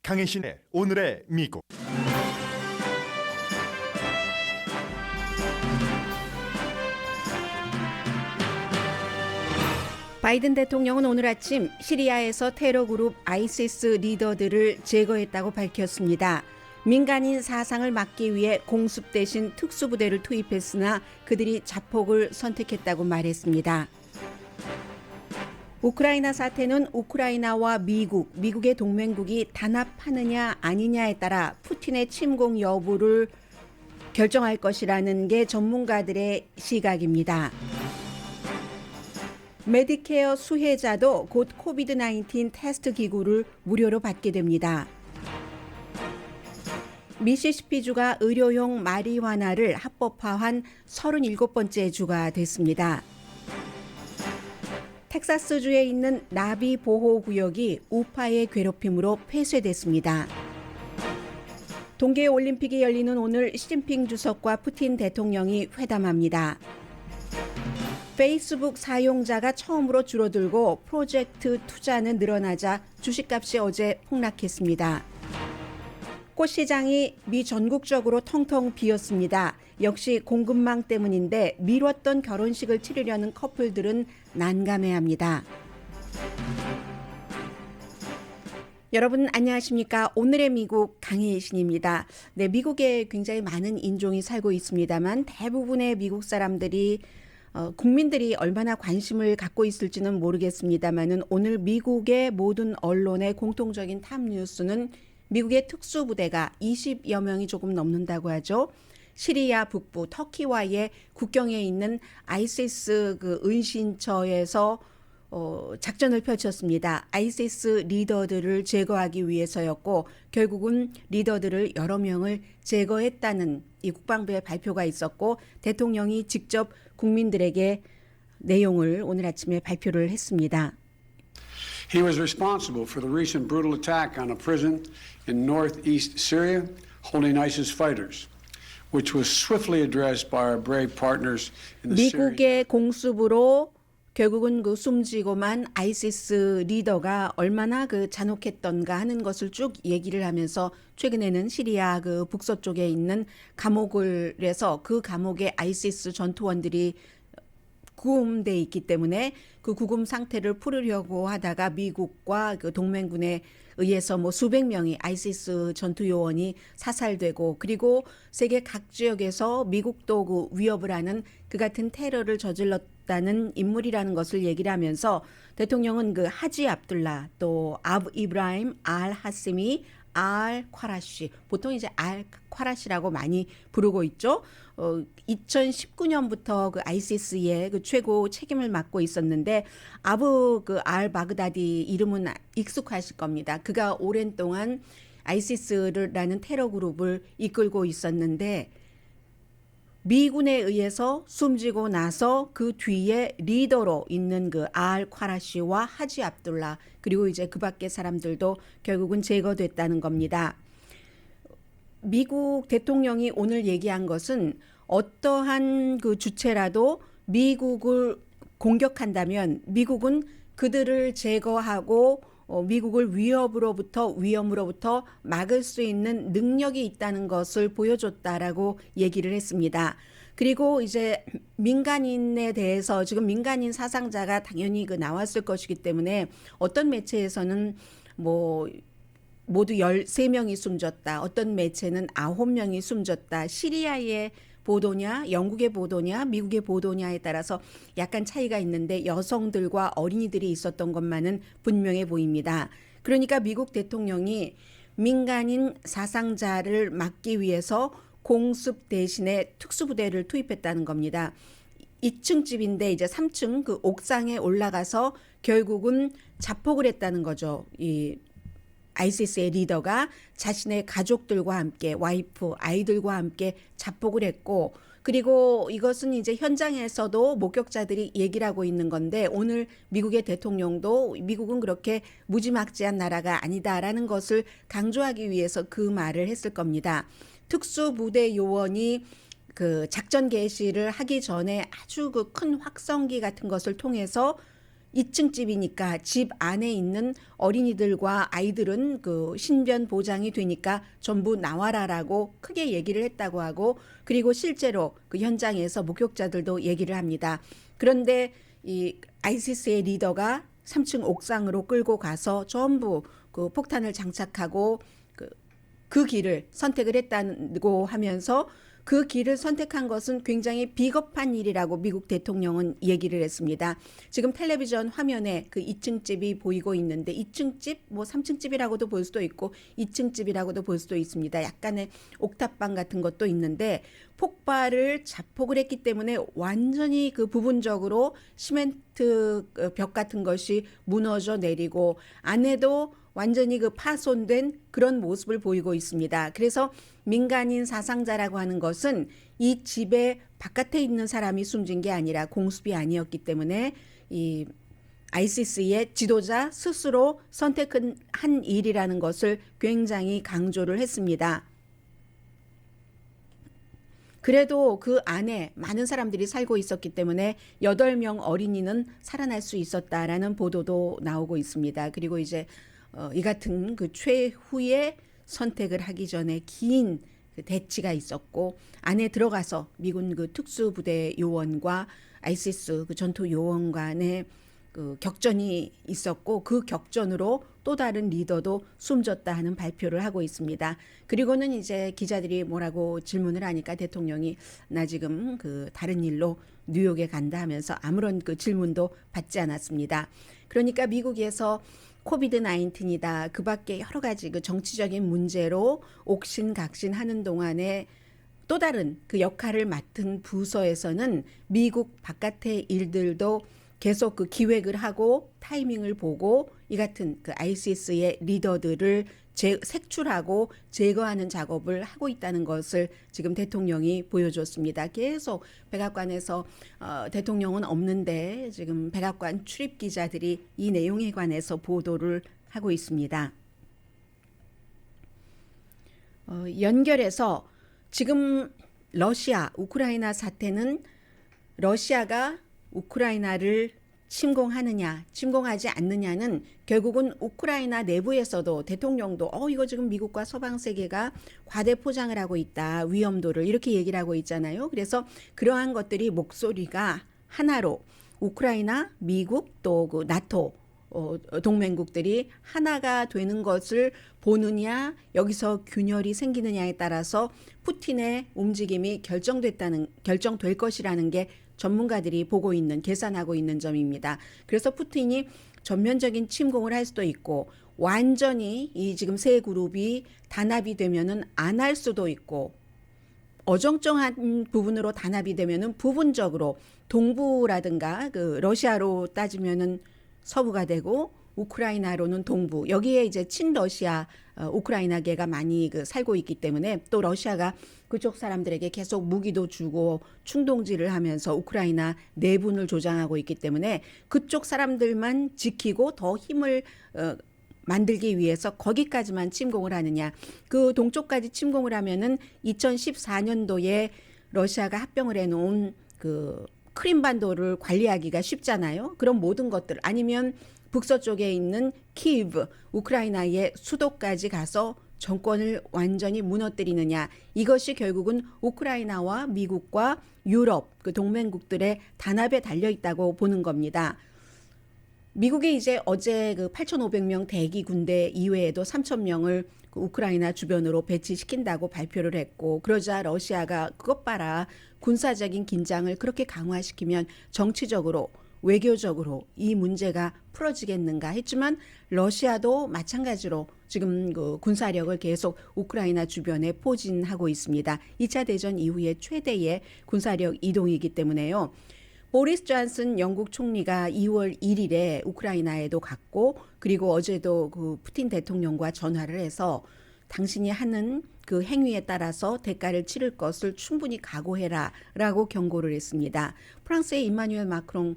강혜신의 오늘의 미국. 바이든 대통령은 오늘 아침 시리아에서 테러 그룹 아이시스 리더들을 제거했다고 밝혔습니다. 민간인 사상을 막기 위해 공습 대신 특수부대를 투입했으나 그들이 자폭을 선택했다고 말했습니다. 우크라이나 사태는 우크라이나와 미국의 동맹국이 단합하느냐 아니냐에 따라 푸틴의 침공 여부를 결정할 것이라는 게 전문가들의 시각입니다. 메디케어 수혜자도 곧 코비드-19 테스트 기구를 무료로 받게 됩니다. 미시시피주가 의료용 마리화나를 합법화한 37번째 주가 됐습니다. 텍사스주에 있는 나비 보호구역이 우파의 괴롭힘으로 폐쇄됐습니다. 동계올림픽이 열리는 오늘 시진핑 주석과 푸틴 대통령이 회담합니다. 페이스북 사용자가 처음으로 줄어들고 프로젝트 투자는 늘어나자 주식값이 어제 폭락했습니다. 꽃시장이 미 전국적으로 텅텅 비었습니다. 역시 공급망 때문인데 미뤘던 결혼식을 치르려는 커플들은 난감해합니다. 여러분 안녕하십니까? 오늘의 미국 강혜신입니다. 네, 미국에 굉장히 많은 인종이 살고 있습니다만 대부분의 미국 사람들이 국민들이 얼마나 관심을 갖고 있을지는 모르겠습니다만은 오늘 미국의 모든 언론의 공통적인 탑 뉴스는 미국의 특수부대가 20여 명이 조금 넘는다고 하죠. 시리아 북부 터키와의 국경에 있는 아이시스 은신처에서 작전을 펼쳤습니다. 아이시스 리더들을 제거하기 위해서였고 결국은 리더들을 여러 명을 제거했다는 이 국방부의 발표가 있었고 대통령이 직접 국민들에게 내용을 오늘 아침에 발표를 했습니다. He was responsible for the recent brutal attack on a prison in northeast Syria holding ISIS fighters, which was swiftly addressed by our brave partners in the Syrian. 미국의 공습으로 결국은 숨지고만 아이시스 리더가 얼마나 잔혹했던가 하는 것을 쭉 얘기를 하면서 최근에는 시리아 북서쪽에 있는 감옥을 해서 그 감옥에 아이시스 전투원들이 구금돼 있기 때문에 그 구금 상태를 풀으려고 하다가 미국과 동맹군에 의해서 수백 명이 아이시스 전투 요원이 사살되고 그리고 세계 각 지역에서 미국도 위협을 하는 그 같은 테러를 저질렀다는 인물이라는 것을 얘기를 하면서 대통령은 하지 압둘라 또 아브 이브라임 알 하시미 알 콰라시 보통 이제 알 콰라시라고 많이 부르고 있죠. 2019년부터 아이시스의 최고 책임을 맡고 있었는데 아부 알 바그다디 이름은 익숙하실 겁니다. 그가 오랜 동안 아이시스라는 테러 그룹을 이끌고 있었는데 미군에 의해서 숨지고 나서 그 뒤에 리더로 있는 알 콰라시와 하지 압둘라 그리고 이제 그 밖의 사람들도 결국은 제거됐다는 겁니다. 미국 대통령이 오늘 얘기한 것은 어떠한 주체라도 미국을 공격한다면 미국은 그들을 제거하고 미국을 위험으로부터 막을 수 있는 능력이 있다는 것을 보여줬다라고 얘기를 했습니다. 그리고 이제 민간인에 대해서 지금 민간인 사상자가 당연히 나왔을 것이기 때문에 어떤 매체에서는 모두 13명이 숨졌다. 어떤 매체는 9명이 숨졌다. 시리아의 보도냐, 영국의 보도냐, 미국의 보도냐에 따라서 약간 차이가 있는데 여성들과 어린이들이 있었던 것만은 분명해 보입니다. 그러니까 미국 대통령이 민간인 사상자를 막기 위해서 공습 대신에 특수부대를 투입했다는 겁니다. 2층 집인데 이제 3층 옥상에 올라가서 결국은 자폭을 했다는 거죠. 이 아이시스의 리더가 자신의 가족들과 함께 와이프, 아이들과 함께 자폭을 했고 그리고 이것은 이제 현장에서도 목격자들이 얘기를 하고 있는 건데 오늘 미국의 대통령도 미국은 그렇게 무지막지한 나라가 아니다라는 것을 강조하기 위해서 그 말을 했을 겁니다. 특수부대 요원이 작전 개시를 하기 전에 아주 큰 확성기 같은 것을 통해서 2층 집이니까 집 안에 있는 어린이들과 아이들은 그 신변 보장이 되니까 전부 나와라라고 크게 얘기를 했다고 하고, 그리고 실제로 그 현장에서 목격자들도 얘기를 합니다. 그런데 이 아이시스의 리더가 3층 옥상으로 끌고 가서 전부 그 폭탄을 장착하고 그 길을 선택을 했다고 하면서 그 길을 선택한 것은 굉장히 비겁한 일이라고 미국 대통령은 얘기를 했습니다. 지금 텔레비전 화면에 그 2층 집이 보이고 있는데 2층 집, 뭐 3층 집이라고도 볼 수도 있고 2층 집이라고도 볼 수도 있습니다. 약간의 옥탑방 같은 것도 있는데 폭발을 자폭을 했기 때문에 완전히 그 부분적으로 시멘트 벽 같은 것이 무너져 내리고 안에도 완전히 그 파손된 그런 모습을 보이고 있습니다. 그래서 민간인 사상자라고 하는 것은 이 집의 바깥에 있는 사람이 숨진 게 아니라 공습이 아니었기 때문에 이 아이시스의 지도자 스스로 선택한 일이라는 것을 굉장히 강조를 했습니다. 그래도 그 안에 많은 사람들이 살고 있었기 때문에 8명 어린이는 살아날 수 있었다라는 보도도 나오고 있습니다. 그리고 이제 이 같은 그 최후의 선택을 하기 전에 긴 그 대치가 있었고, 안에 들어가서 미군 그 특수부대 요원과 아이시스 그 전투 요원 간의 그 격전이 있었고, 그 격전으로 또 다른 리더도 숨졌다 하는 발표를 하고 있습니다. 그리고는 이제 기자들이 뭐라고 질문을 하니까 대통령이 나 지금 그 다른 일로 뉴욕에 간다 하면서 아무런 그 질문도 받지 않았습니다. 그러니까 미국에서 코비드 19이다. 그 밖에 여러 가지 그 정치적인 문제로 옥신각신하는 동안에 또 다른 그 역할을 맡은 부서에서는 미국 바깥의 일들도 계속 그 기획을 하고 타이밍을 보고 이 같은 그 아이시스의 리더들을 색출하고 제거하는 작업을 하고 있다는 것을 지금 대통령이 보여줬습니다. 계속 백악관에서 대통령은 없는데 지금 백악관 출입 기자들이 이 내용에 관해서 보도를 하고 있습니다. 연결해서 지금 러시아, 우크라이나 사태는 러시아가 우크라이나를 침공하느냐, 침공하지 않느냐는 결국은 우크라이나 내부에서도 대통령도 이거 지금 미국과 서방 세계가 과대 포장을 하고 있다, 위험도를 이렇게 얘기를 하고 있잖아요. 그래서 그러한 것들이 목소리가 하나로 우크라이나, 미국 또 그 나토 동맹국들이 하나가 되는 것을 보느냐, 여기서 균열이 생기느냐에 따라서 푸틴의 움직임이 결정될 것이라는 게 전문가들이 보고 있는, 계산하고 있는 점입니다. 그래서 푸틴이 전면적인 침공을 할 수도 있고 완전히 이 지금 세 그룹이 단합이 되면은 안 할 수도 있고, 어정쩡한 부분으로 단합이 되면은 부분적으로 동부라든가 그 러시아로 따지면은 서부가 되고 우크라이나로는 동부, 여기에 이제 친러시아 우크라이나계가 많이 살고 있기 때문에 또 러시아가 그쪽 사람들에게 계속 무기도 주고 충동질을 하면서 우크라이나 내분을 조장하고 있기 때문에 그쪽 사람들만 지키고 더 힘을 만들기 위해서 거기까지만 침공을 하느냐, 그 동쪽까지 침공을 하면은 2014년도에 러시아가 합병을 해놓은 그 크림반도를 관리하기가 쉽잖아요. 그런 모든 것들, 아니면 북서쪽에 있는 키이브, 우크라이나의 수도까지 가서 정권을 완전히 무너뜨리느냐, 이것이 결국은 우크라이나와 미국과 유럽 그 동맹국들의 단합에 달려 있다고 보는 겁니다. 미국이 이제 어제 그 8,500명 대기 군대 이외에도 3,000명을 그 우크라이나 주변으로 배치시킨다고 발표를 했고, 그러자 러시아가 그것 봐라, 군사적인 긴장을 그렇게 강화시키면 정치적으로 외교적으로 이 문제가 풀어지겠는가 했지만 러시아도 마찬가지로 지금 그 군사력을 계속 우크라이나 주변에 포진하고 있습니다. 2차 대전 이후에 최대의 군사력 이동이기 때문에요. 보리스 존슨 영국 총리가 2월 1일에 우크라이나에도 갔고, 그리고 어제도 그 푸틴 대통령과 전화를 해서 당신이 하는 그 행위에 따라서 대가를 치를 것을 충분히 각오해라 라고 경고를 했습니다. 프랑스의 임마누엘 마크롱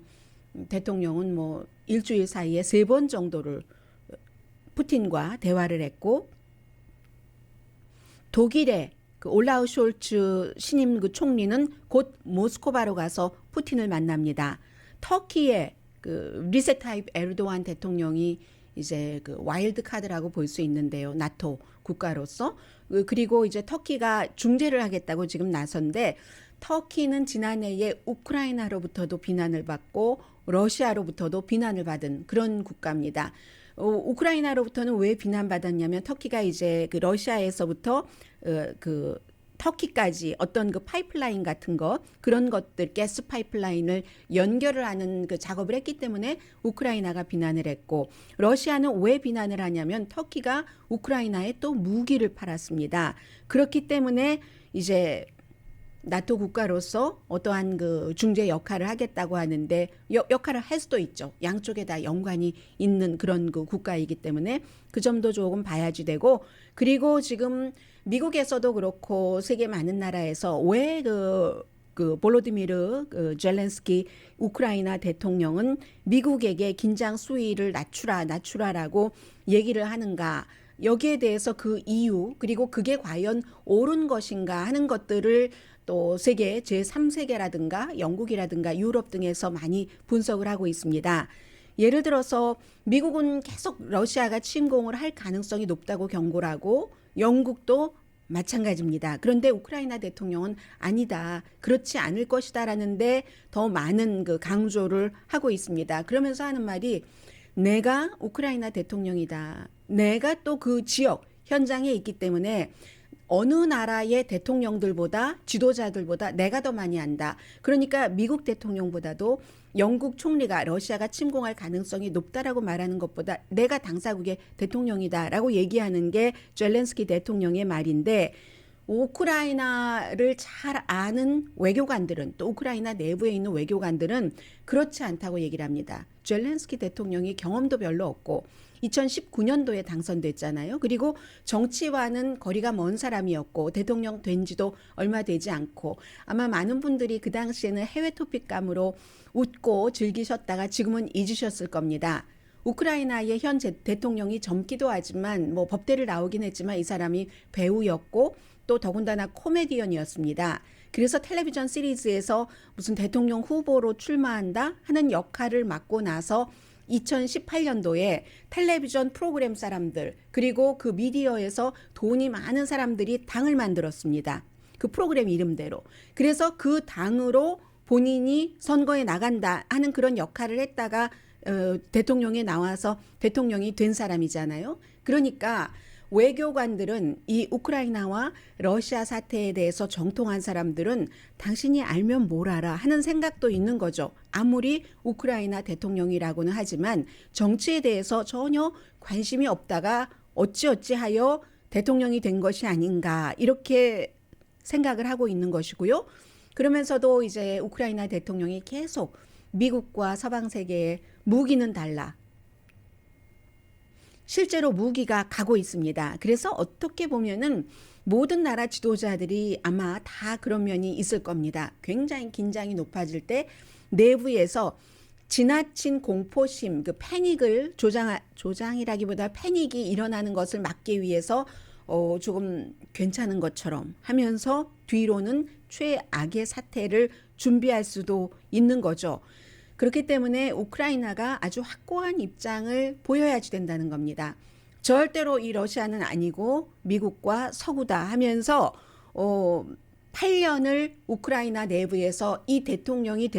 대통령은 뭐 일주일 사이에 3번 정도를 푸틴과 대화를 했고, 독일의 그 올라우 숄츠 신임 그 총리는 곧 모스크바로 가서 푸틴을 만납니다. 터키의 그 리셋 타입 에르도안 대통령이 이제 그 와일드 카드라고 볼 수 있는데요. 나토 국가로서. 그리고 이제 터키가 중재를 하겠다고 지금 나선데 터키는 지난해에 우크라이나로부터도 비난을 받고 러시아로부터도 비난을 받은 그런 국가입니다. 우크라이나로부터는 왜 비난받았냐면 터키가 이제 그 러시아에서부터 그 터키까지 어떤 그 파이프라인 같은 거 그런 것들 가스 파이프라인을 연결을 하는 그 작업을 했기 때문에 우크라이나가 비난을 했고 러시아는 왜 비난을 하냐면 터키가 우크라이나에 또 무기를 팔았습니다. 그렇기 때문에 이제 나토 국가로서 어떠한 그 중재 역할을 하겠다고 하는데 역할을 할 수도 있죠. 양쪽에 다 연관이 있는 그런 그 국가이기 때문에 그 점도 조금 봐야지 되고 그리고 지금 미국에서도 그렇고 세계 많은 나라에서 왜 그 볼로디미르 젤렌스키 우크라이나 대통령은 미국에게 긴장 수위를 낮추라라고 얘기를 하는가 여기에 대해서 그 이유 그리고 그게 과연 옳은 것인가 하는 것들을 또 세계 제3세계라든가 영국이라든가 유럽 등에서 많이 분석을 하고 있습니다. 예를 들어서 미국은 계속 러시아가 침공을 할 가능성이 높다고 경고를 하고 영국도 마찬가지입니다. 그런데 우크라이나 대통령은 아니다. 그렇지 않을 것이다라는데 더 많은 그 강조를 하고 있습니다. 그러면서 하는 말이 내가 우크라이나 대통령이다. 내가 또 그 지역 현장에 있기 때문에 어느 나라의 대통령들보다 지도자들보다 내가 더 많이 안다. 그러니까 미국 대통령보다도 영국 총리가 러시아가 침공할 가능성이 높다라고 말하는 것보다 내가 당사국의 대통령이다라고 얘기하는 게 젤렌스키 대통령의 말인데 우크라이나를 잘 아는 외교관들은 또 우크라이나 내부에 있는 외교관들은 그렇지 않다고 얘기를 합니다. 젤렌스키 대통령이 경험도 별로 없고 2019년도에 당선됐잖아요. 그리고 정치와는 거리가 먼 사람이었고 대통령 된 지도 얼마 되지 않고 아마 많은 분들이 그 당시에는 해외 토픽감으로 웃고 즐기셨다가 지금은 잊으셨을 겁니다. 우크라이나의 현 대통령이 젊기도 하지만 뭐 법대를 나오긴 했지만 이 사람이 배우였고 또 더군다나 코미디언이었습니다. 그래서 텔레비전 시리즈에서 무슨 대통령 후보로 출마한다 하는 역할을 맡고 나서 2018년도에 텔레비전 프로그램 사람들 그리고 그 미디어에서 돈이 많은 사람들이 당을 만들었습니다. 그 프로그램 이름대로. 그래서 그 당으로 본인이 선거에 나간다 하는 그런 역할을 했다가 대통령에 나와서 대통령이 된 사람이잖아요. 그러니까 외교관들은 이 우크라이나와 러시아 사태에 대해서 정통한 사람들은 당신이 알면 뭘 알아 하는 생각도 있는 거죠. 아무리 우크라이나 대통령이라고는 하지만 정치에 대해서 전혀 관심이 없다가 어찌어찌하여 대통령이 된 것이 아닌가 이렇게 생각을 하고 있는 것이고요. 그러면서도 이제 우크라이나 대통령이 계속 미국과 서방 세계에 무기는 달라. 실제로 무기가 가고 있습니다. 그래서 어떻게 보면은 모든 나라 지도자들이 아마 다 그런 면이 있을 겁니다. 굉장히 긴장이 높아질 때 내부에서 지나친 공포심, 그 패닉을 조장이라기보다 패닉이 일어나는 것을 막기 위해서 조금 괜찮은 것처럼 하면서 뒤로는 최악의 사태를 준비할 수도 있는 거죠. 그렇기 때문에 우크라이나가 아주 확고한 입장을 보여야지 된다는 겁니다. 절대로 이 러시아는 아니고 미국과 서구다 하면서 8년을 우크라이나 내부에서 이 대통령이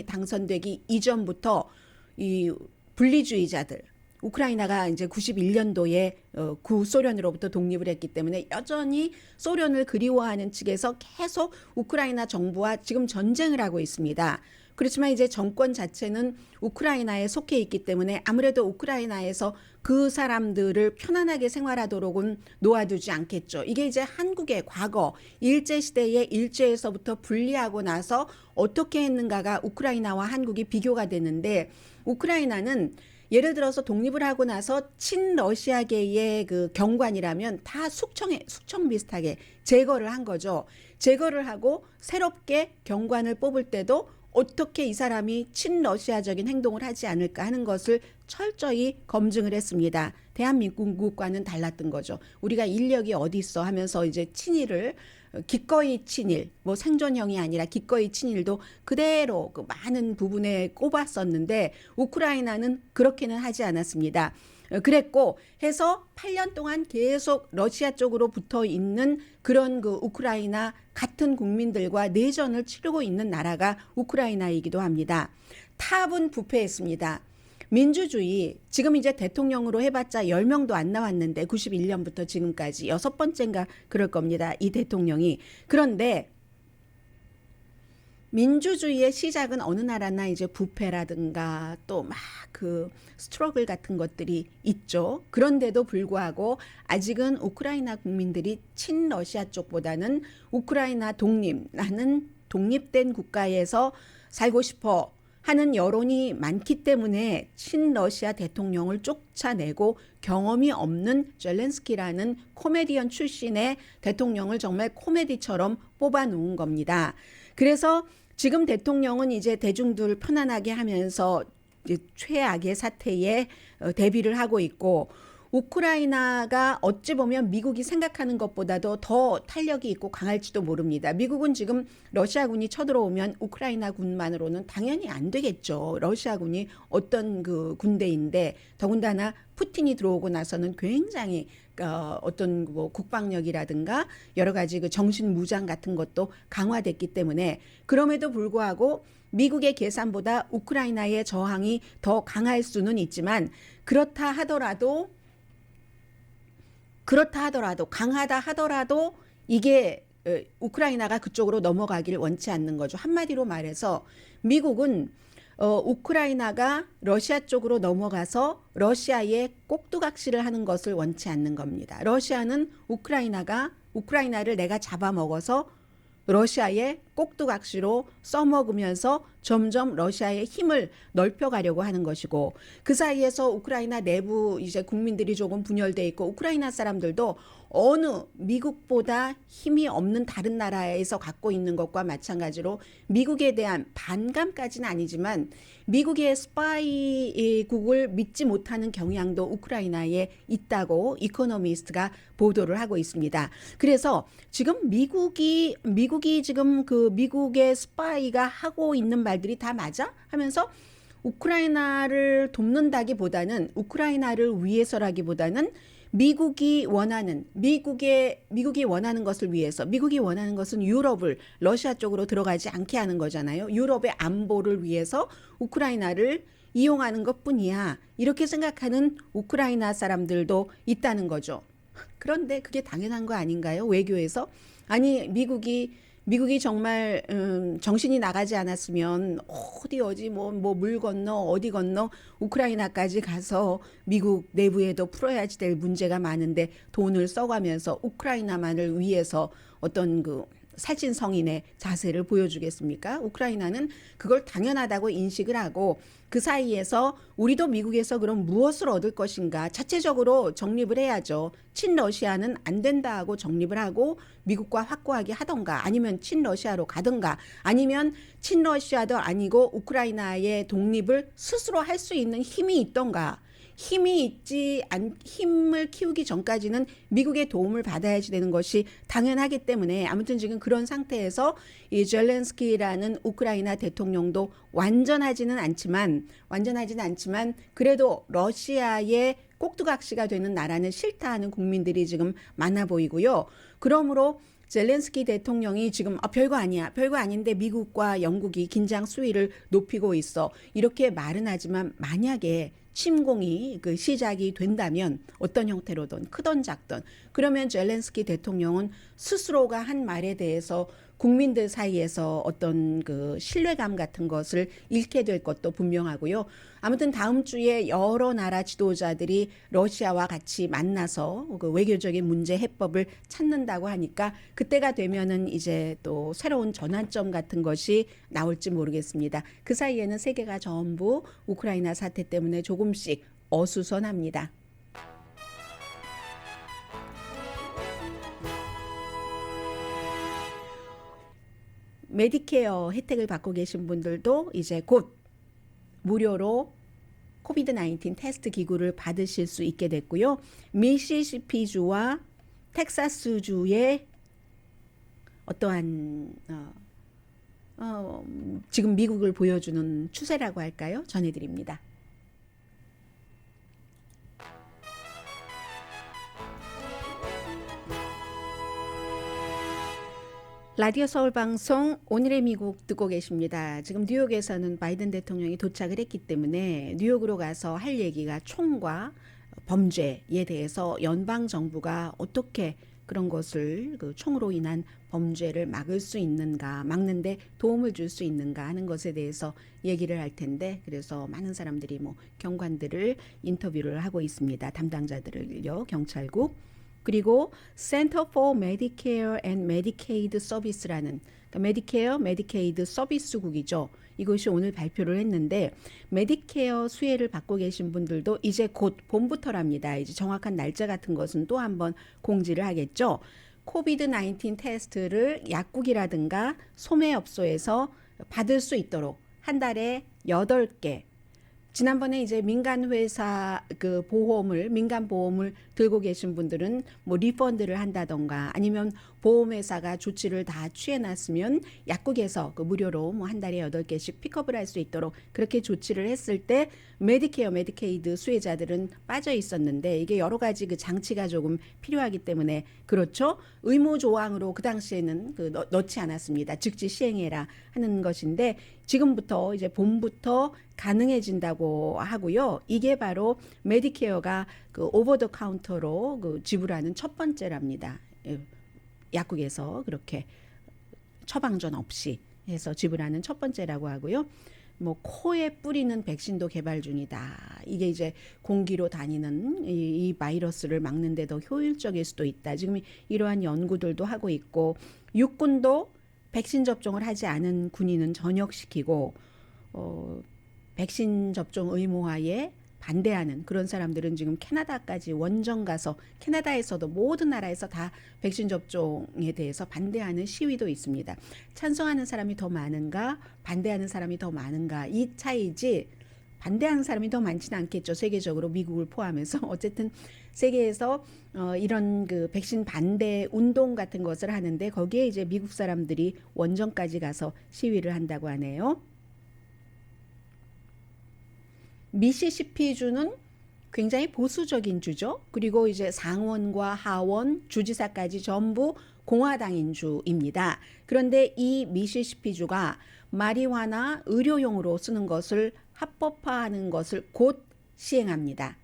당선되기 이전부터 이 분리주의자들 우크라이나가 이제 91년도에 구소련으로부터 독립을 했기 때문에 여전히 소련을 그리워하는 측에서 계속 우크라이나 정부와 지금 전쟁을 하고 있습니다. 그렇지만 이제 정권 자체는 우크라이나에 속해 있기 때문에 아무래도 우크라이나에서 그 사람들을 편안하게 생활하도록은 놓아두지 않겠죠. 이게 이제 한국의 과거 일제시대의 일제에서부터 분리하고 나서 어떻게 했는가가 우크라이나와 한국이 비교가 되는데 우크라이나는 예를 들어서 독립을 하고 나서 친러시아계의 그 경관이라면 다 숙청 비슷하게 제거를 한 거죠. 제거를 하고 새롭게 경관을 뽑을 때도 어떻게 이 사람이 친러시아적인 행동을 하지 않을까 하는 것을 철저히 검증을 했습니다. 대한민국과는 달랐던 거죠. 우리가 인력이 어디 있어 하면서 이제 친일을 기꺼이 친일, 뭐 생존형이 아니라 기꺼이 친일도 그대로 그 많은 부분에 꼽았었는데 우크라이나는 그렇게는 하지 않았습니다. 그랬고 해서 8년 동안 계속 러시아 쪽으로 붙어 있는 그런 그 우크라이나 같은 국민들과 내전을 치르고 있는 나라가 우크라이나이기도 합니다. 탑은 부패했습니다. 민주주의, 지금 이제 대통령으로 해봤자 10명도 안 나왔는데 91년부터 지금까지 6번째인가 그럴 겁니다. 이 대통령이. 그런데 민주주의의 시작은 어느 나라나 이제 부패라든가 또 막 그 스트러글 같은 것들이 있죠. 그런데도 불구하고 아직은 우크라이나 국민들이 친러시아 쪽보다는 우크라이나 독립, 나는 독립된 국가에서 살고 싶어 하는 여론이 많기 때문에 친러시아 대통령을 쫓아내고 경험이 없는 젤렌스키라는 코미디언 출신의 대통령을 정말 코미디처럼 뽑아놓은 겁니다. 그래서 지금 대통령은 이제 대중들 편안하게 하면서 최악의 사태에 대비를 하고 있고 우크라이나가 어찌 보면 미국이 생각하는 것보다도 더 탄력이 있고 강할지도 모릅니다. 미국은 지금 러시아군이 쳐들어오면 우크라이나 군만으로는 당연히 안 되겠죠. 러시아군이 어떤 그 군대인데 더군다나 푸틴이 들어오고 나서는 굉장히 어떤 뭐 국방력이라든가 여러 가지 그 정신 무장 같은 것도 강화됐기 때문에 그럼에도 불구하고 미국의 계산보다 우크라이나의 저항이 더 강할 수는 있지만 그렇다 하더라도 강하다 하더라도 이게 우크라이나가 그쪽으로 넘어가기를 원치 않는 거죠. 한마디로 말해서 미국은 우크라이나가 러시아 쪽으로 넘어가서 러시아의 꼭두각시를 하는 것을 원치 않는 겁니다. 러시아는 우크라이나를 내가 잡아먹어서 러시아의 꼭두각시로 써먹으면서 점점 러시아의 힘을 넓혀가려고 하는 것이고 그 사이에서 우크라이나 내부 이제 국민들이 조금 분열돼 있고 우크라이나 사람들도 어느 미국보다 힘이 없는 다른 나라에서 갖고 있는 것과 마찬가지로 미국에 대한 반감까지는 아니지만 미국의 스파이국을 믿지 못하는 경향도 우크라이나에 있다고 이코노미스트가 보도를 하고 있습니다. 그래서 지금 미국이 지금 그 미국의 스파이가 하고 있는 말들이 다 맞아? 하면서 우크라이나를 돕는다기보다는 우크라이나를 위해서라기보다는 미국이 원하는 것을 위해서 미국이 원하는 것은 유럽을 러시아 쪽으로 들어가지 않게 하는 거잖아요. 유럽의 안보를 위해서 우크라이나를 이용하는 것뿐이야. 이렇게 생각하는 우크라이나 사람들도 있다는 거죠. 그런데 그게 당연한 거 아닌가요? 외교에서? 아니 미국이 정말 정신이 나가지 않았으면 어디 뭐 물 건너 어디 건너 우크라이나까지 가서 미국 내부에도 풀어야지 될 문제가 많은데 돈을 써가면서 우크라이나만을 위해서 어떤 그 살찐성인의 자세를 보여주겠습니까? 우크라이나는 그걸 당연하다고 인식을 하고 그 사이에서 우리도 미국에서 그럼 무엇을 얻을 것인가 자체적으로 정립을 해야죠. 친러시아는 안 된다 하고 정립을 하고 미국과 확고하게 하던가 아니면 친러시아로 가던가 아니면 친러시아도 아니고 우크라이나의 독립을 스스로 할 수 있는 힘이 있던가 힘을 키우기 전까지는 미국의 도움을 받아야지 되는 것이 당연하기 때문에 아무튼 지금 그런 상태에서 이 젤렌스키라는 우크라이나 대통령도 완전하지는 않지만 그래도 러시아의 꼭두각시가 되는 나라는 싫다 하는 국민들이 지금 많아 보이고요. 그러므로 젤렌스키 대통령이 지금 별거 아닌데 미국과 영국이 긴장 수위를 높이고 있어 이렇게 말은 하지만 만약에 침공이 그 시작이 된다면 어떤 형태로든 크던 작던 그러면 젤렌스키 대통령은 스스로가 한 말에 대해서 국민들 사이에서 어떤 그 신뢰감 같은 것을 잃게 될 것도 분명하고요. 아무튼 다음 주에 여러 나라 지도자들이 러시아와 같이 만나서 그 외교적인 문제 해법을 찾는다고 하니까 그때가 되면은 이제 또 새로운 전환점 같은 것이 나올지 모르겠습니다. 그 사이에는 세계가 전부 우크라이나 사태 때문에 조금씩 어수선합니다. 메디케어 혜택을 받고 계신 분들도 이제 곧 무료로 코비드 19 테스트 기구를 받으실 수 있게 됐고요. 미시시피주와 텍사스주의 어떠한 지금 미국을 보여주는 추세라고 할까요? 전해드립니다. 라디오 서울 방송 오늘의 미국 듣고 계십니다. 지금 뉴욕에서는 바이든 대통령이 도착을 했기 때문에 뉴욕으로 가서 할 얘기가 총과 범죄에 대해서 연방 정부가 어떻게 그런 것을 그 총으로 인한 범죄를 막을 수 있는가, 막는데 도움을 줄 수 있는가 하는 것에 대해서 얘기를 할 텐데, 그래서 많은 사람들이 뭐 경관들을 인터뷰를 하고 있습니다. 담당자들을요, 경찰국. 그리고 Center for Medicare and Medicaid Service라는 그러니까 메디케어, 메디케이드 서비스국이죠. 이것이 오늘 발표를 했는데 메디케어 수혜를 받고 계신 분들도 이제 곧 봄부터랍니다. 이제 정확한 날짜 같은 것은 또 한번 공지를 하겠죠. 코비드 19 테스트를 약국이라든가 소매업소에서 받을 수 있도록 한 달에 8개. 지난번에 이제 민간 회사 그 보험을 민간 보험을 들고 계신 분들은 뭐 리펀드를 한다던가 아니면 보험회사가 조치를 다 취해놨으면 약국에서 그 무료로 뭐 한 달에 8개씩 픽업을 할 수 있도록 그렇게 조치를 했을 때 메디케어, 메디케이드 수혜자들은 빠져 있었는데 이게 여러 가지 그 장치가 조금 필요하기 때문에 그렇죠. 의무 조항으로 그 당시에는 그 넣지 않았습니다. 즉시 시행해라 하는 것인데 지금부터 이제 봄부터 가능해진다고 하고요. 이게 바로 메디케어가 그 오버 더 카운터로 그 지불하는 첫 번째랍니다. 약국에서 그렇게 처방전 없이 해서 지불하는 첫 번째라고 하고요. 뭐 코에 뿌리는 백신도 개발 중이다. 이게 이제 공기로 다니는 이 바이러스를 막는 데 더 효율적일 수도 있다. 지금 이러한 연구들도 하고 있고 육군도 백신 접종을 하지 않은 군인은 전역시키고 백신 접종 의무화에 반대하는 그런 사람들은 지금 캐나다까지 원정 가서 캐나다에서도 모든 나라에서 다 백신 접종에 대해서 반대하는 시위도 있습니다. 찬성하는 사람이 더 많은가 반대하는 사람이 더 많은가 이 차이지 반대하는 사람이 더 많지는 않겠죠. 세계적으로 미국을 포함해서 어쨌든 세계에서 이런 그 백신 반대 운동 같은 것을 하는데 거기에 이제 미국 사람들이 원정까지 가서 시위를 한다고 하네요. 미시시피주는 굉장히 보수적인 주죠. 그리고 이제 상원과 하원, 주지사까지 전부 공화당인 주입니다. 그런데 이 미시시피주가 마리화나 의료용으로 쓰는 것을 합법화하는 것을 곧 시행합니다.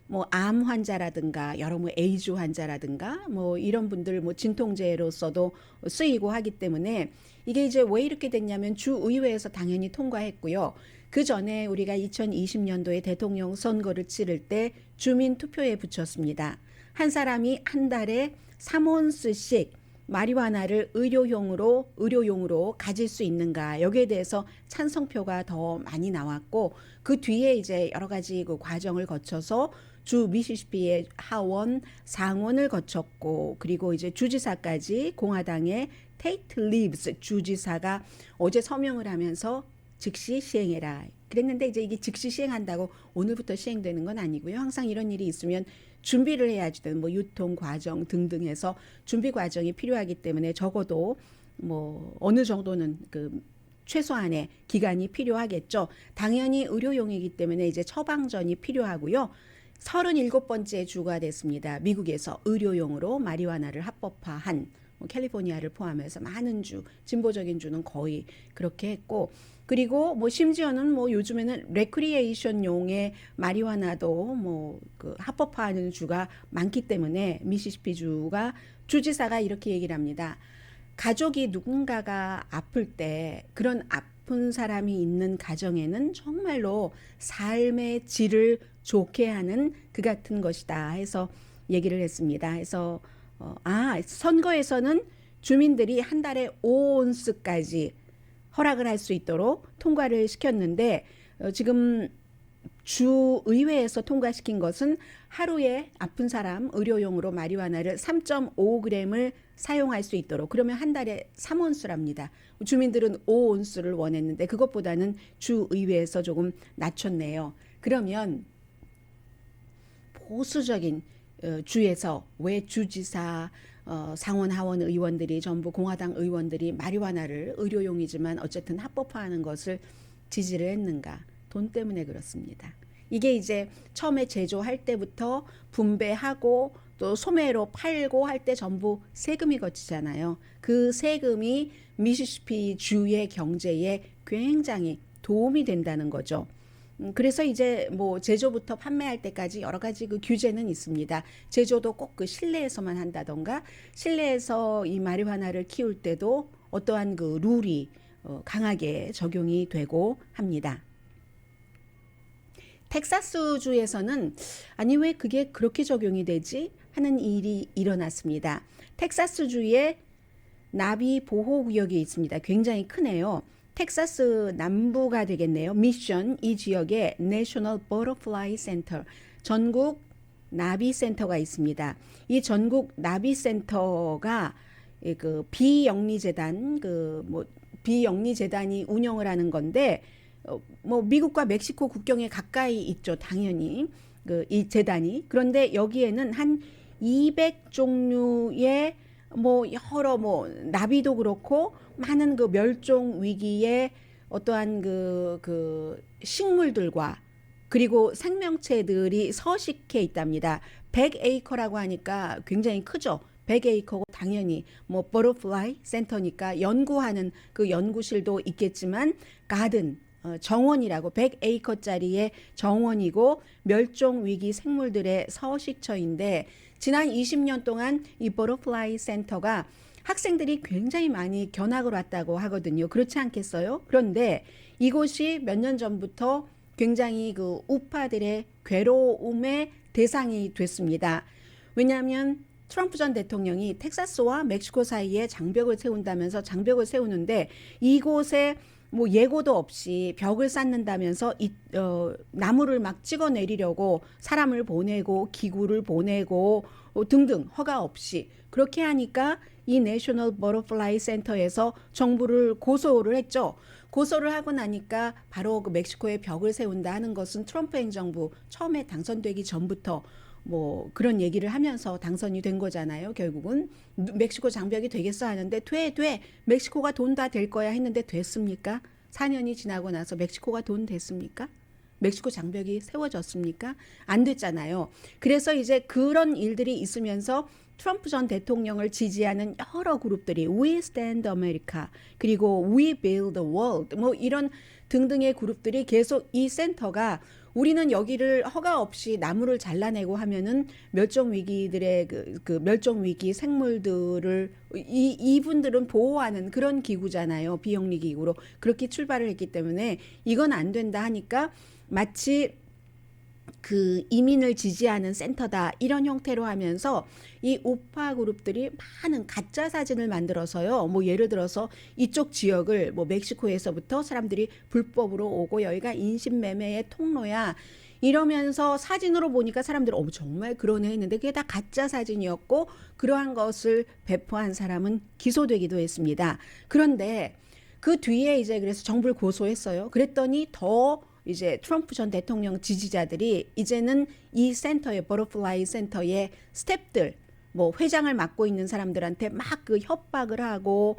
뭐 암 환자라든가 여러 뭐 에이즈 환자라든가 뭐 이런 분들 뭐 진통제로서도 쓰이고 하기 때문에 이게 이제 왜 이렇게 됐냐면 주의회에서 당연히 통과했고요. 그 전에 우리가 2020년도에 대통령 선거를 치를 때 주민 투표에 붙였습니다. 한 사람이 한 달에 3온스씩 마리화나를 의료용으로 가질 수 있는가 여기에 대해서 찬성표가 더 많이 나왔고 그 뒤에 이제 여러 가지 그 과정을 거쳐서 주 미시시피의 하원, 상원을 거쳤고 그리고 이제 주지사까지 공화당의 테이트 리브스 주지사가 어제 서명을 하면서 즉시 시행해라. 그랬는데 이제 이게 즉시 시행한다고 오늘부터 시행되는 건 아니고요. 항상 이런 일이 있으면 준비를 해야지 되는 뭐 유통 과정 등등 해서 준비 과정이 필요하기 때문에 적어도 뭐 어느 정도는 그 최소한의 기간이 필요하겠죠. 당연히 의료용이기 때문에 이제 처방전이 필요하고요. 37번째 주가 됐습니다. 미국에서 의료용으로 마리화나를 합법화한 캘리포니아를 포함해서 많은 주, 진보적인 주는 거의 그렇게 했고 그리고 뭐 심지어는 뭐 요즘에는 레크리에이션용의 마리화나도 뭐 그 합법화하는 주가 많기 때문에 미시시피 주가 주지사가 이렇게 얘기를 합니다. 가족이 누군가가 아플 때 그런 아픈 사람이 있는 가정에는 정말로 삶의 질을 좋게 하는 그 같은 것이다 해서 얘기를 했습니다. 해서 선거에서는 주민들이 한 달에 5온스까지 허락을 할 수 있도록 통과를 시켰는데 지금 주의회에서 통과시킨 것은 하루에 아픈 사람 의료용으로 마리화나를 3.5g을 사용할 수 있도록 그러면 한 달에 3온스랍니다. 주민들은 5온스를 원했는데 그것보다는 주의회에서 조금 낮췄네요. 그러면 보수적인 주에서 왜 주지사, 상원 하원 의원들이 전부 공화당 의원들이 마리화나를 의료용이지만 어쨌든 합법화하는 것을 지지를 했는가? 돈 때문에 그렇습니다. 이게 이제 처음에 제조할 때부터 분배하고 또 소매로 팔고 할 때 전부 세금이 거치잖아요. 그 세금이 미시시피 주의 경제에 굉장히 도움이 된다는 거죠. 그래서 이제 뭐 제조부터 판매할 때까지 여러 가지 그 규제는 있습니다. 제조도 꼭 그 실내에서만 한다던가 실내에서 이 마리화나를 키울 때도 어떠한 그 룰이 강하게 적용이 되고 합니다. 텍사스주에서는 아니 왜 그게 그렇게 적용이 되지 하는 일이 일어났습니다. 텍사스주에 나비 보호구역이 있습니다. 굉장히 크네요. 텍사스 남부가 되겠네요. 미션 이 지역에 National Butterfly Center 전국 나비 센터가 있습니다. 이 전국 나비 센터가 그 비영리재단 비영리재단이 운영을 하는 건데 뭐 미국과 멕시코 국경에 가까이 있죠. 당연히 이 재단이. 그런데 여기에는 한 200종류의 뭐 여러 뭐 나비도 그렇고 많은 그 멸종 위기의 어떠한 그 식물들과 그리고 생명체들이 서식해 있답니다. 100에이커라고 하니까 굉장히 크죠. 100에이커고 당연히 뭐 버터플라이 센터니까 연구하는 그 연구실도 있겠지만 가든 정원이라고 100에이커짜리의 정원이고 멸종위기 생물들의 서식처인데 지난 20년 동안 이 버터플라이 센터가 학생들이 굉장히 많이 견학을 왔다고 하거든요. 그렇지 않겠어요? 그런데 이곳이 몇 년 전부터 굉장히 그 우파들의 괴로움의 대상이 됐습니다. 왜냐하면 트럼프 전 대통령이 텍사스와 멕시코 사이에 장벽을 세운다면서 장벽을 세우는데 이곳에 뭐 예고도 없이 벽을 쌓는다면서 나무를 막 찍어내리려고 사람을 보내고 기구를 보내고 등등 허가 없이 그렇게 하니까 이 내셔널 버터플라이 센터에서 정부를 고소를 했죠. 고소를 하고 나니까 바로 그 멕시코에 벽을 세운다 하는 것은 트럼프 행정부 처음에 당선되기 전부터 뭐 그런 얘기를 하면서 당선이 된 거잖아요. 결국은 멕시코 장벽이 되겠어 하는데 돼 멕시코가 돈 다 될 거야 했는데 됐습니까? 4년이 지나고 나서 멕시코가 돈 됐습니까? 멕시코 장벽이 세워졌습니까? 안 됐잖아요. 그래서 이제 그런 일들이 있으면서 트럼프 전 대통령을 지지하는 여러 그룹들이 We Stand America 그리고 We Build the World 뭐 이런 등등의 그룹들이 계속 이 센터가 우리는 여기를 허가 없이 나무를 잘라내고 하면은 멸종 위기들의 그 멸종 위기 생물들을 이분들은 보호하는 그런 기구잖아요. 비영리 기구로 그렇게 출발을 했기 때문에 이건 안 된다 하니까 마치 그 이민을 지지하는 센터다 이런 형태로 하면서 이 우파 그룹들이 많은 가짜 사진을 만들어서요. 뭐 예를 들어서 이쪽 지역을 뭐 멕시코에서부터 사람들이 불법으로 오고 여기가 인신매매의 통로야 이러면서 사진으로 보니까 사람들이 정말 그러네 했는데 그게 다 가짜 사진이었고 그러한 것을 배포한 사람은 기소되기도 했습니다. 그런데 그 뒤에 이제 그래서 정부를 고소했어요. 그랬더니 더 이제 트럼프 전 대통령 지지자들이 이제는 이 센터의 버터플라이 센터의 스태프들 뭐 회장을 맡고 있는 사람들한테 막 그 협박을 하고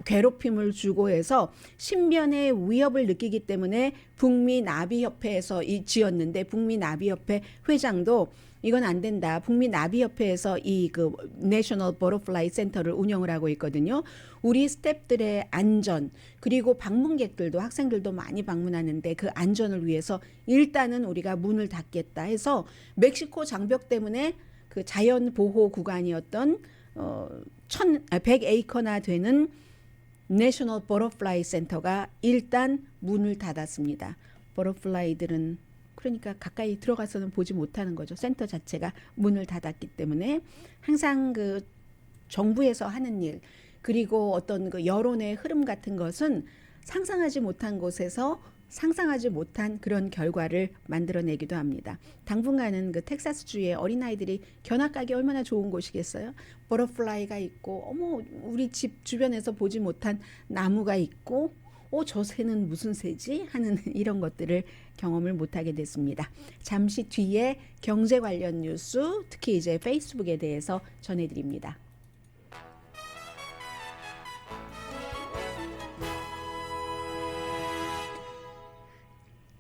괴롭힘을 주고 해서 신변의 위협을 느끼기 때문에 북미 나비협회에서 지었는데 북미 나비협회 회장도 이건 안 된다. 북미 나비협회에서 이 그 내셔널 버터플라이 센터를 운영을 하고 있거든요. 우리 스태프들의 안전 그리고 방문객들도 학생들도 많이 방문하는데 그 안전을 위해서 일단은 우리가 문을 닫겠다 해서 멕시코 장벽 때문에 그 자연 보호 구간이었던 100에이커나 되는 내셔널 버터플라이 센터가 일단 문을 닫았습니다. 버터플라이들은 그러니까 가까이 들어가서는 보지 못하는 거죠. 센터 자체가 문을 닫았기 때문에 항상 그 정부에서 하는 일 그리고 어떤 그 여론의 흐름 같은 것은 상상하지 못한 곳에서 상상하지 못한 그런 결과를 만들어내기도 합니다. 당분간은 그 텍사스주의 어린아이들이 견학 가기 얼마나 좋은 곳이겠어요? 버터플라이가 있고 우리 집 주변에서 보지 못한 나무가 있고 저 새는 무슨 새지? 하는 이런 것들을 경험을 못하게 됐습니다. 잠시 뒤에 경제 관련 뉴스, 특히 이제 페이스북에 대해서 전해드립니다.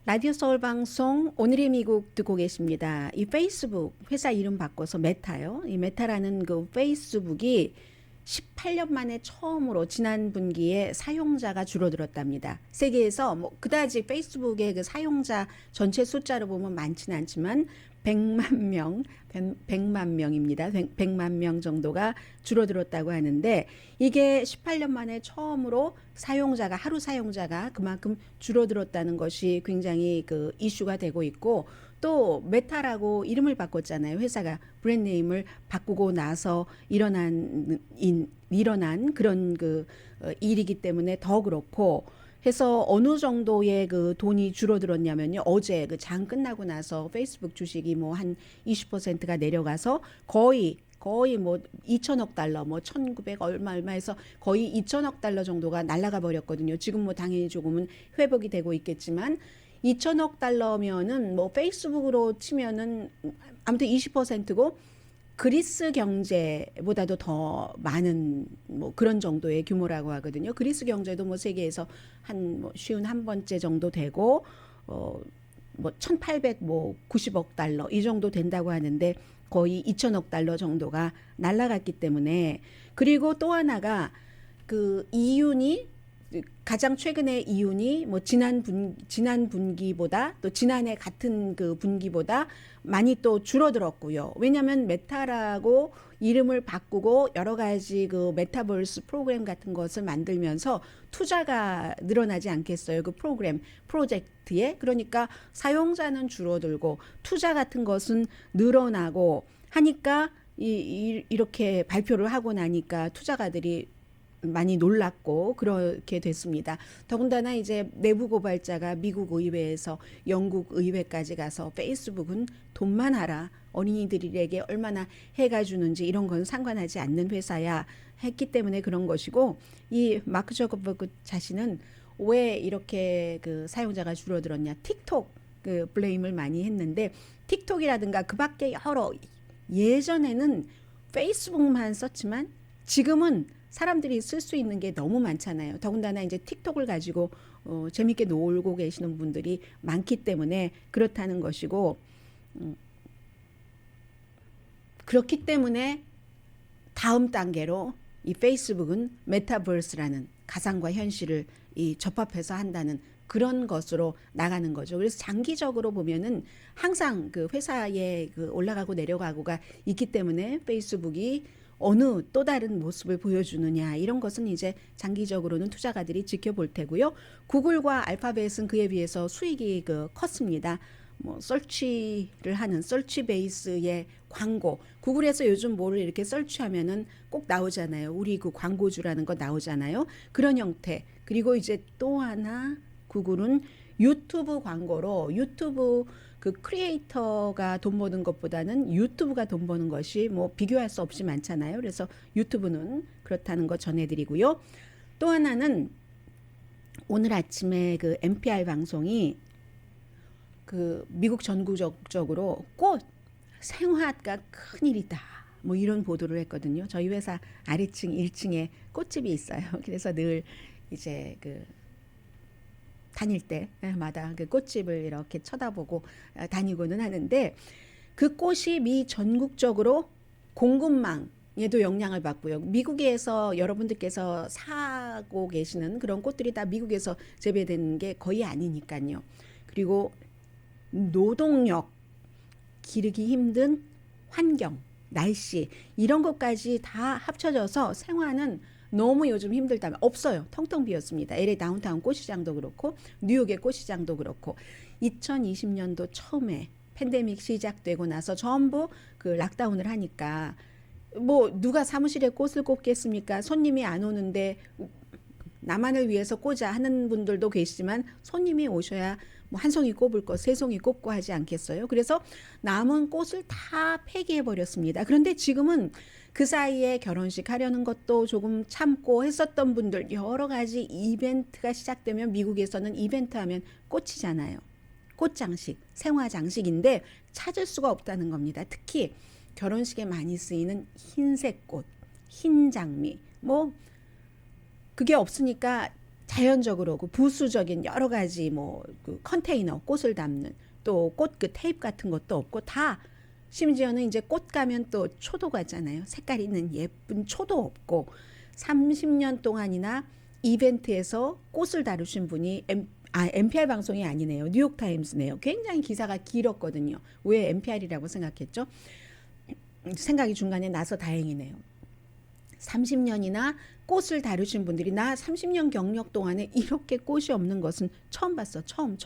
라디오 서울 방송 오늘의 미국 듣고 계십니다. 이 페이스북 회사 이름 바꿔서 메타요. 이 메타라는 그 페이스북이 18년 만에 처음으로 지난 분기에 사용자가 줄어들었답니다. 세계에서 뭐 그다지 페이스북의 그 사용자 전체 숫자로 보면 많지는 않지만 100만 명입니다. 100만 명 정도가 줄어들었다고 하는데 이게 18년 만에 처음으로 하루 사용자가 그만큼 줄어들었다는 것이 굉장히 그 이슈가 되고 있고 또 메타라고 이름을 바꿨잖아요. 회사가 브랜드네임을 바꾸고 나서 일어난 그런 그 일이기 때문에 더 그렇고 해서 어느 정도의 그 돈이 줄어들었냐면요. 어제 그 장 끝나고 나서 페이스북 주식이 뭐 한 20%가 내려가서 거의 뭐 2천억 달러 뭐 1900 얼마에서 거의 2천억 달러 정도가 날아가 버렸거든요. 지금 뭐 당연히 조금은 회복이 되고 있겠지만 2천억 달러면은 뭐 페이스북으로 치면은 아무튼 20%고 그리스 경제보다도 더 많은 뭐 그런 정도의 규모라고 하거든요. 그리스 경제도 뭐 세계에서 한 뭐 51번째 정도 되고 뭐 1890억 달러 이 정도 된다고 하는데 거의 2천억 달러 정도가 날아갔기 때문에 그리고 또 하나가 그 이윤이 가장 최근의 이윤이 뭐 지난 분기보다 또 지난해 같은 그 분기보다 많이 또 줄어들었고요. 왜냐하면 메타라고 이름을 바꾸고 여러 가지 그 메타버스 프로그램 같은 것을 만들면서 투자가 늘어나지 않겠어요. 그 프로젝트에. 그러니까 사용자는 줄어들고 투자 같은 것은 늘어나고 하니까 이렇게 발표를 하고 나니까 투자가들이 많이 놀랐고 그렇게 됐습니다. 더군다나 이제 내부 고발자가 미국 의회에서 영국 의회까지 가서 페이스북은 돈만 하라. 어린이들에게 얼마나 해가 주는지 이런 건 상관하지 않는 회사야 했기 때문에 그런 것이고 이 마크 저커버그 자신은 왜 이렇게 그 사용자가 줄어들었냐. 틱톡 그 블레임을 많이 했는데 틱톡이라든가 그 밖에 여러 예전에는 페이스북만 썼지만 지금은 사람들이 쓸 수 있는 게 너무 많잖아요. 더군다나 이제 틱톡을 가지고 재밌게 놀고 계시는 분들이 많기 때문에 그렇다는 것이고 그렇기 때문에 다음 단계로 이 페이스북은 메타버스라는 가상과 현실을 접합해서 한다는 그런 것으로 나가는 거죠. 그래서 장기적으로 보면은 항상 그 회사에 그 올라가고 내려가고가 있기 때문에 페이스북이 어느 또 다른 모습을 보여주느냐 이런 것은 이제 장기적으로는 투자가들이 지켜볼 테고요. 구글과 알파벳은 그에 비해서 수익이 그 컸습니다. 뭐 설치를 하는 설치 베이스의 광고. 구글에서 요즘 뭐를 이렇게 설치하면은 꼭 나오잖아요. 우리 그 광고주라는 거 나오잖아요. 그런 형태. 그리고 이제 또 하나 구글은 유튜브 광고로 유튜브 그 크리에이터가 돈 버는 것보다는 유튜브가 돈 버는 것이 뭐 비교할 수 없이 많잖아요. 그래서 유튜브는 그렇다는 거 전해드리고요. 또 하나는 오늘 아침에 그 NPR 방송이 그 미국 전국적으로 꽃 생화가 큰일이다. 뭐 이런 보도를 했거든요. 저희 회사 아래층 1층에 꽃집이 있어요. 그래서 늘 이제 그 다닐 때마다 그 꽃집을 이렇게 쳐다보고 다니고는 하는데 그 꽃이 미 전국적으로 공급망에도 영향을 받고요. 미국에서 여러분들께서 사고 계시는 그런 꽃들이 다 미국에서 재배되는 게 거의 아니니까요. 그리고 노동력, 기르기 힘든 환경, 날씨 이런 것까지 다 합쳐져서 생화는 너무 요즘 힘들다면 없어요. 텅텅 비었습니다. LA 다운타운 꽃시장도 그렇고 뉴욕의 꽃시장도 그렇고 2020년도 처음에 팬데믹 시작되고 나서 전부 그 락다운을 하니까 뭐 누가 사무실에 꽃을 꽂겠습니까? 손님이 안 오는데 나만을 위해서 꽂아 하는 분들도 계시지만 손님이 오셔야 뭐 한 송이 꼽을 거 세 송이 꼽고 하지 않겠어요? 그래서 남은 꽃을 다 폐기해 버렸습니다. 그런데 지금은 그 사이에 결혼식 하려는 것도 조금 참고 했었던 분들, 여러 가지 이벤트가 시작되면 미국에서는 이벤트 하면 꽃이잖아요. 꽃장식, 생화장식인데 찾을 수가 없다는 겁니다. 특히 결혼식에 많이 쓰이는 흰색 꽃, 흰 장미, 뭐 그게 없으니까 자연적으로 그 부수적인 여러 가지 뭐 그 컨테이너 꽃을 담는 또 꽃 그 테이프 같은 것도 없고, 다 심지어는 이제 꽃 가면 또 초도 가잖아요. 색깔 있는 예쁜 초도 없고, 30년 동안이나 이벤트에서 꽃을 다루신 분이 NPR 방송이 아니네요. 뉴욕타임스네요. 굉장히 기사가 길었거든요. 왜 NPR이라고 생각했죠? 생각이 중간에 나서 다행이네요. 30년이나 꽃을 다루신 분들이 나 30년 경력 동안에 이렇게 꽃이 없는 것은 처음 봤어. 처음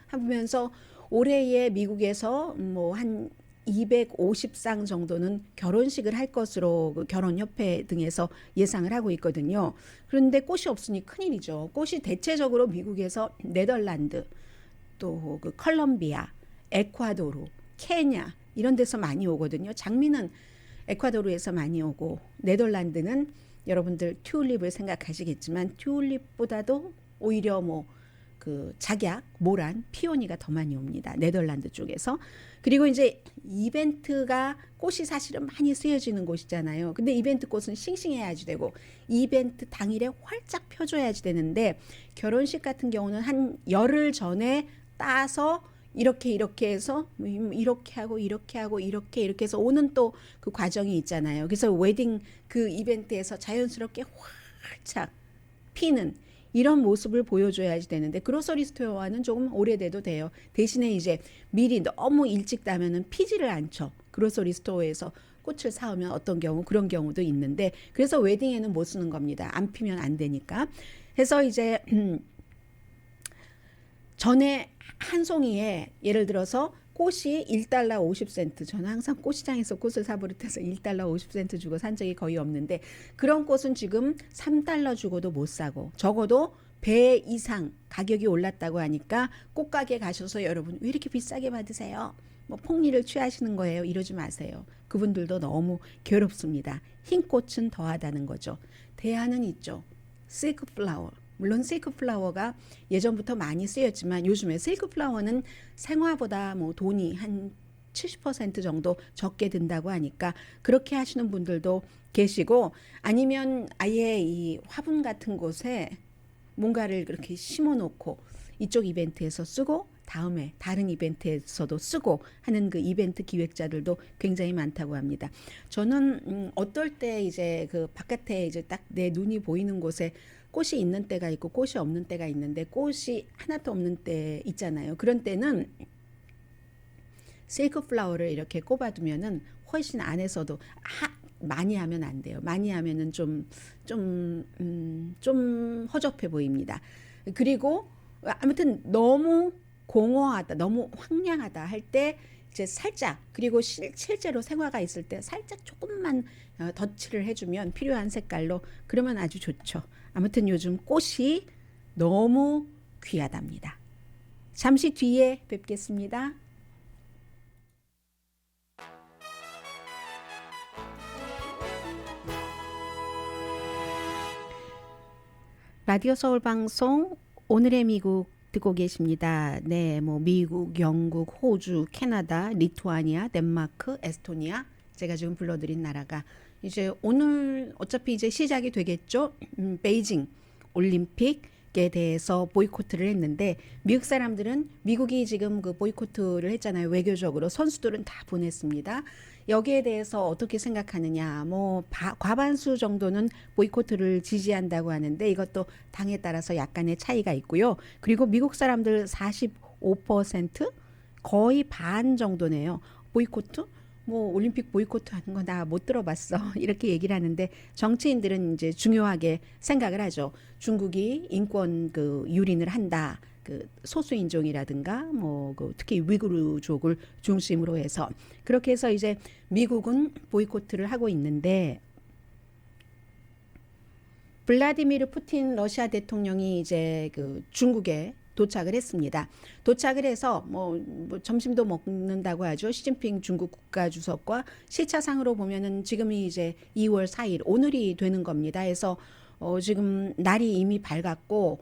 하면서 올해에 미국에서 뭐 한 250상 정도는 결혼식을 할 것으로 그 결혼협회 등에서 예상을 하고 있거든요. 그런데 꽃이 없으니 큰일이죠. 꽃이 대체적으로 미국에서 네덜란드, 또 그 컬럼비아, 에콰도르, 케냐 이런 데서 많이 오거든요. 장미는 에콰도르에서 많이 오고, 네덜란드는 여러분들 튤립을 생각하시겠지만 튤립보다도 오히려 뭐 그 작약, 모란, 피오니가 더 많이 옵니다. 네덜란드 쪽에서. 그리고 이제 이벤트가 꽃이 사실은 많이 쓰여지는 곳이잖아요. 근데 이벤트 꽃은 싱싱해야지 되고 이벤트 당일에 활짝 펴줘야지 되는데, 결혼식 같은 경우는 한 열흘 전에 따서 이렇게 해서 이렇게 하고 이렇게 해서 오는 또 그 과정이 있잖아요. 그래서 웨딩 그 이벤트에서 자연스럽게 활짝 피는 이런 모습을 보여줘야지 되는데, 그로서리 스토어와는 조금 오래돼도 돼요. 대신에 이제 미리 너무 일찍 따면은 피지를 않죠. 그로서리 스토어에서 꽃을 사오면 어떤 경우 그런 경우도 있는데, 그래서 웨딩에는 못 쓰는 겁니다. 안 피면 안 되니까. 해서 이제 전에 한 송이에 예를 들어서 꽃이 $1 50센트, 저는 항상 꽃시장에서 꽃을 사버릇해서 $1 50센트 주고 산 적이 거의 없는데, 그런 꽃은 지금 $3 주고도 못 사고 적어도 배 이상 가격이 올랐다고 하니까 꽃가게 가셔서 여러분 왜 이렇게 비싸게 받으세요? 뭐 폭리를 취하시는 거예요? 이러지 마세요. 그분들도 너무 괴롭습니다. 흰 꽃은 더하다는 거죠. 대안은 있죠. 실크 플라워. 물론 실크 플라워가 예전부터 많이 쓰였지만 요즘에 실크 플라워는 생화보다 뭐 돈이 한 70% 정도 적게 든다고 하니까 그렇게 하시는 분들도 계시고, 아니면 아예 이 화분 같은 곳에 뭔가를 그렇게 심어 놓고 이쪽 이벤트에서 쓰고 다음에 다른 이벤트에서도 쓰고 하는 그 이벤트 기획자들도 굉장히 많다고 합니다. 저는 어떨 때 이제 그 바깥에 이제 딱 내 눈이 보이는 곳에 꽃이 있는 때가 있고 꽃이 없는 때가 있는데, 꽃이 하나도 없는 때 있잖아요. 그런 때는 실크 플라워를 이렇게 꼽아두면은 훨씬 안에서도 많이 하면 안 돼요. 많이 하면은 좀 허접해 보입니다. 그리고 아무튼 너무 공허하다, 너무 황량하다 할 때 이제 살짝, 그리고 실제로 생화가 있을 때 살짝 조금만 덧칠을 해주면 필요한 색깔로, 그러면 아주 좋죠. 아무튼 요즘 꽃이 너무 귀하답니다. 잠시 뒤에 뵙겠습니다. 라디오 서울 방송 오늘의 미국 듣고 계십니다. 네, 뭐 미국, 영국, 호주, 캐나다, 리투아니아, 덴마크, 에스토니아, 제가 지금 불러드린 나라가 이제 오늘 어차피 이제 시작이 되겠죠. 베이징 올림픽에 대해서 보이콧을 했는데, 미국 사람들은, 미국이 지금 그 보이콧을 했잖아요. 외교적으로 선수들은 다 보냈습니다. 여기에 대해서 어떻게 생각하느냐, 뭐 과반수 정도는 보이콧을 지지한다고 하는데 이것도 당에 따라서 약간의 차이가 있고요. 그리고 미국 사람들 45%, 거의 반 정도네요. 보이콧? 뭐 올림픽 보이콧 하는 거 나 못 들어봤어. 이렇게 얘기를 하는데, 정치인들은 이제 중요하게 생각을 하죠. 중국이 인권 그 유린을 한다. 그 소수인종이라든가 뭐 그 특히 위구르족을 중심으로 해서, 그렇게 해서 이제 미국은 보이콧을 하고 있는데, 블라디미르 푸틴 러시아 대통령이 이제 그 중국에 도착을 했습니다. 도착을 해서 뭐 점심도 먹는다고 하죠. 시진핑 중국 국가주석과 시차상으로 보면은 지금이 이제 2월 4일 오늘이 되는 겁니다. 그래서 지금 날이 이미 밝았고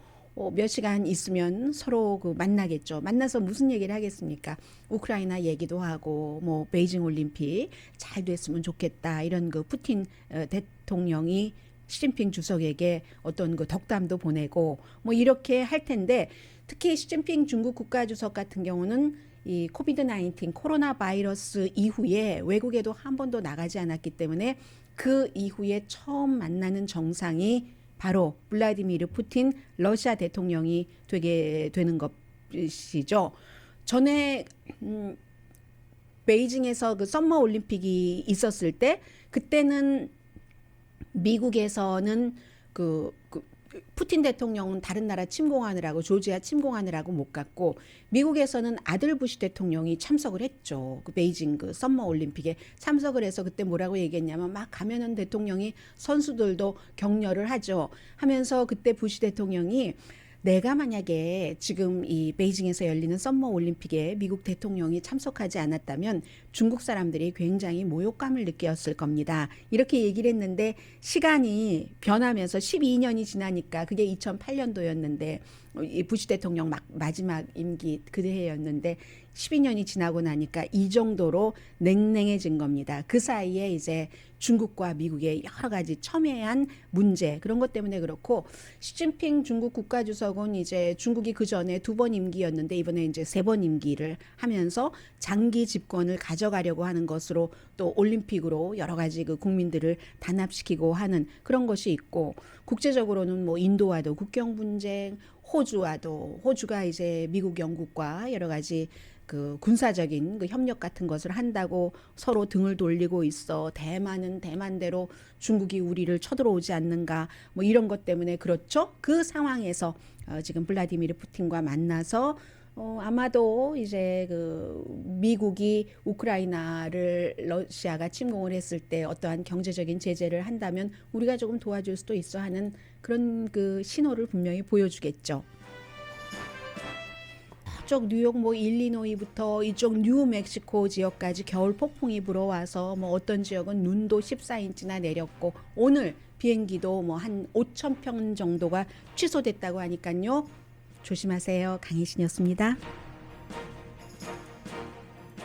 몇 시간 있으면 서로 그 만나겠죠. 만나서 무슨 얘기를 하겠습니까? 우크라이나 얘기도 하고 뭐 베이징 올림픽 잘 됐으면 좋겠다 이런 그 푸틴 대통령이 시진핑 주석에게 어떤 그 덕담도 보내고 뭐 이렇게 할 텐데 특히 시진핑 중국 국가주석 같은 경우는 이 코비드-19 코로나 바이러스 이후에 외국에도 한 번도 나가지 않았기 때문에 그 이후에 처음 만나는 정상이 바로 블라디미르 푸틴 러시아 대통령이 되게 되는 것이죠. 전에 베이징에서 그 썸머 올림픽이 있었을 때 그때는 미국에서는 그 푸틴 대통령은 다른 나라 침공하느라고 조지아 침공하느라고 못 갔고 미국에서는 아들 부시 대통령이 참석을 했죠. 그 베이징 그 썸머 올림픽에 참석을 해서 그때 뭐라고 얘기했냐면 막 가면은 대통령이 선수들도 격려를 하죠. 하면서 그때 부시 대통령이 내가 만약에 지금 이 베이징에서 열리는 썸머 올림픽에 미국 대통령이 참석하지 않았다면 중국 사람들이 굉장히 모욕감을 느꼈을 겁니다. 이렇게 얘기를 했는데 시간이 변하면서 12년이 지나니까 그게 2008년도였는데 이 부시 대통령 마지막 임기 그 해였는데 12년이 지나고 나니까 이 정도로 냉랭해진 겁니다. 그 사이에 이제 중국과 미국의 여러 가지 첨예한 문제 그런 것 때문에 그렇고 시진핑 중국 국가주석은 이제 중국이 그 전에 2번 임기였는데 이번에 이제 3번 임기를 하면서 장기 집권을 가져가려고 하는 것으로 또 올림픽으로 여러 가지 그 국민들을 단합시키고 하는 그런 것이 있고 국제적으로는 뭐 인도와도 국경 분쟁, 호주가 이제 미국, 영국과 여러 가지 그 군사적인 그 협력 같은 것을 한다고 서로 등을 돌리고 있어. 대만은 대만대로 중국이 우리를 쳐들어오지 않는가 뭐 이런 것 때문에 그렇죠. 그 상황에서 지금 블라디미르 푸틴과 만나서 아마도 이제 그 미국이 우크라이나를 러시아가 침공을 했을 때 어떠한 경제적인 제재를 한다면 우리가 조금 도와줄 수도 있어 하는 그런 그 신호를 분명히 보여주겠죠. 이쪽 뉴욕 뭐 일리노이부터 이쪽 뉴멕시코 지역까지 겨울 폭풍이 불어와서 뭐 어떤 지역은 눈도 14인치나 내렸고 오늘 비행기도 뭐 한 5,000편 정도가 취소됐다고 하니까요. 조심하세요. 강희신이었습니다.